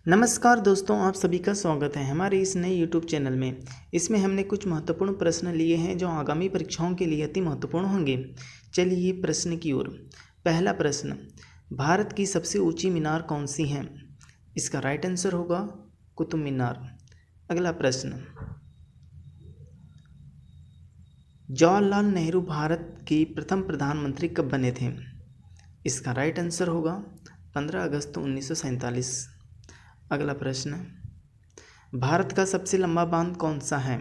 नमस्कार दोस्तों, आप सभी का स्वागत है हमारे इस नए YouTube चैनल में। इसमें हमने कुछ महत्वपूर्ण प्रश्न लिए हैं जो आगामी परीक्षाओं के लिए अति महत्वपूर्ण होंगे। चलिए प्रश्न की ओर। पहला प्रश्न, भारत की सबसे ऊंची मीनार कौन सी है? इसका राइट आंसर होगा कुतुब मीनार। अगला प्रश्न, जवाहरलाल नेहरू भारत के प्रथम प्रधानमंत्री कब बने थे? इसका राइट आंसर होगा 15 अगस्त 1947। अगला प्रश्न, भारत का सबसे लंबा बांध कौन सा है?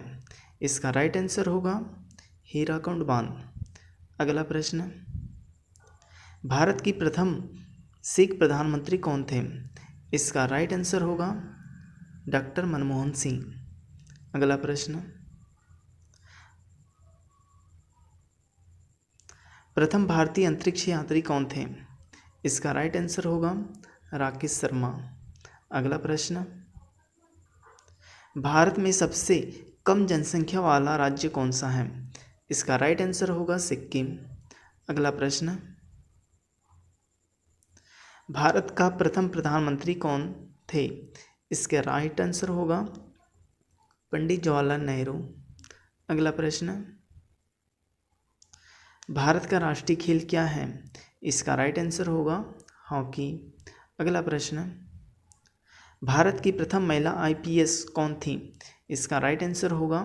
इसका राइट आंसर होगा हीराकुंड बांध। अगला प्रश्न, भारत की प्रथम सिख प्रधानमंत्री कौन थे? इसका राइट आंसर होगा डॉक्टर मनमोहन सिंह। अगला प्रश्न, प्रथम भारतीय अंतरिक्ष यात्री कौन थे? इसका राइट आंसर होगा राकेश शर्मा। अगला प्रश्न, भारत में सबसे कम जनसंख्या वाला राज्य कौन सा है? इसका राइट आंसर होगा सिक्किम। अगला प्रश्न, भारत का प्रथम प्रधानमंत्री कौन थे? इसका राइट आंसर होगा पंडित जवाहरलाल नेहरू। अगला प्रश्न, भारत का राष्ट्रीय खेल क्या है? इसका राइट आंसर होगा हॉकी। अगला प्रश्न, भारत की प्रथम महिला IPS कौन थी? इसका राइट आंसर होगा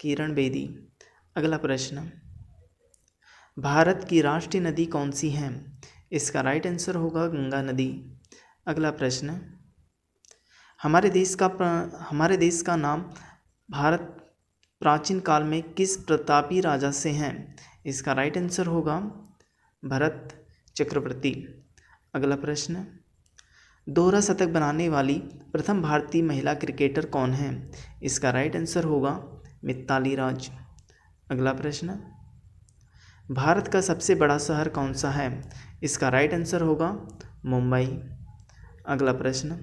किरण बेदी। अगला प्रश्न, भारत की राष्ट्रीय नदी कौन सी है? इसका राइट आंसर होगा गंगा नदी। अगला प्रश्न, हमारे देश का नाम भारत प्राचीन काल में किस प्रतापी राजा से है? इसका राइट आंसर होगा भरत चक्रवर्ती। अगला प्रश्न, दोहरा शतक बनाने वाली प्रथम भारतीय महिला क्रिकेटर कौन है? इसका राइट आंसर होगा मिताली राज। अगला प्रश्न, भारत का सबसे बड़ा शहर कौन सा है? इसका राइट आंसर होगा मुंबई। अगला प्रश्न,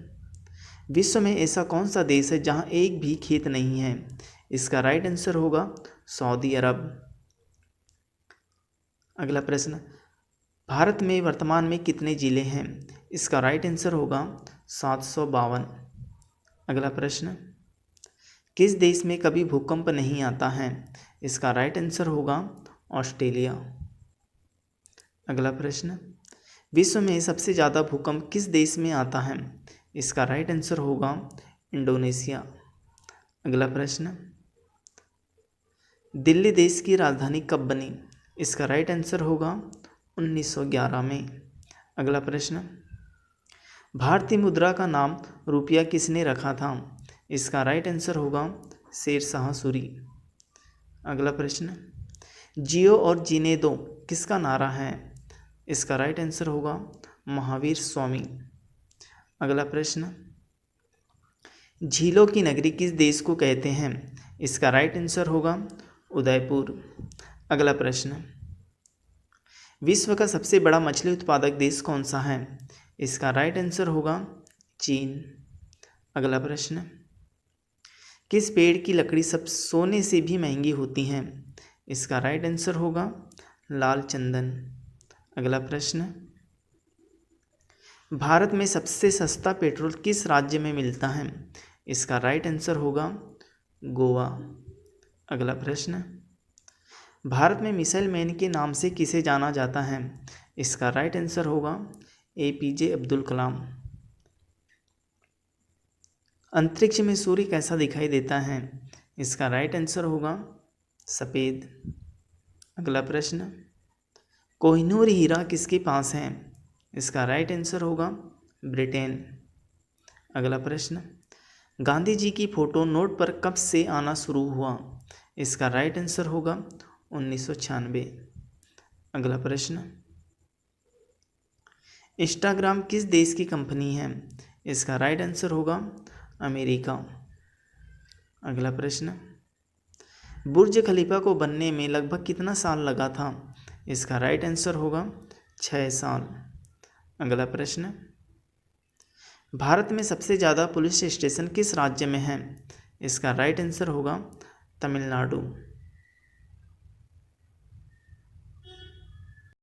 विश्व में ऐसा कौन सा देश है जहां एक भी खेत नहीं है? इसका राइट आंसर होगा सऊदी अरब। अगला प्रश्न, भारत में वर्तमान में कितने जिले हैं? इसका राइट आंसर होगा 752। अगला प्रश्न, किस देश में कभी भूकंप नहीं आता है? इसका राइट आंसर होगा ऑस्ट्रेलिया। अगला प्रश्न, विश्व में सबसे ज़्यादा भूकंप किस देश में आता है? इसका राइट आंसर होगा इंडोनेशिया। अगला प्रश्न, दिल्ली देश की राजधानी कब बनी? इसका राइट आंसर होगा 1911 में। अगला प्रश्न, भारतीय मुद्रा का नाम रुपया किसने रखा था? इसका राइट आंसर होगा शेरशाह सूरी। अगला प्रश्न, जियो और जीने दो किसका नारा है? इसका राइट आंसर होगा महावीर स्वामी। अगला प्रश्न, झीलों की नगरी किस देश को कहते हैं? इसका राइट आंसर होगा उदयपुर। अगला प्रश्न, विश्व का सबसे बड़ा मछली उत्पादक देश कौन सा है? इसका राइट आंसर होगा चीन। अगला प्रश्न, किस पेड़ की लकड़ी सब सोने से भी महंगी होती है? इसका राइट आंसर होगा लाल चंदन। अगला प्रश्न, भारत में सबसे सस्ता पेट्रोल किस राज्य में मिलता है? इसका राइट आंसर होगा गोवा। अगला प्रश्न, भारत में मिसाइल मैन के नाम से किसे जाना जाता है? इसका राइट आंसर होगा APJ अब्दुल कलाम। अंतरिक्ष में सूर्य कैसा दिखाई देता है? इसका राइट आंसर होगा सफ़ेद। अगला प्रश्न, कोहिनूर हीरा किसके पास है? इसका राइट आंसर होगा ब्रिटेन। अगला प्रश्न, गांधी जी की फ़ोटो नोट पर कब से आना शुरू हुआ? इसका राइट आंसर होगा 1996। अगला प्रश्न, इंस्टाग्राम किस देश की कंपनी है? इसका राइट आंसर होगा अमेरिका। अगला प्रश्न, बुर्ज खलीफा को बनने में लगभग कितना साल लगा था? इसका राइट आंसर होगा 6 साल। अगला प्रश्न, भारत में सबसे ज़्यादा पुलिस स्टेशन किस राज्य में है? इसका राइट आंसर होगा तमिलनाडु।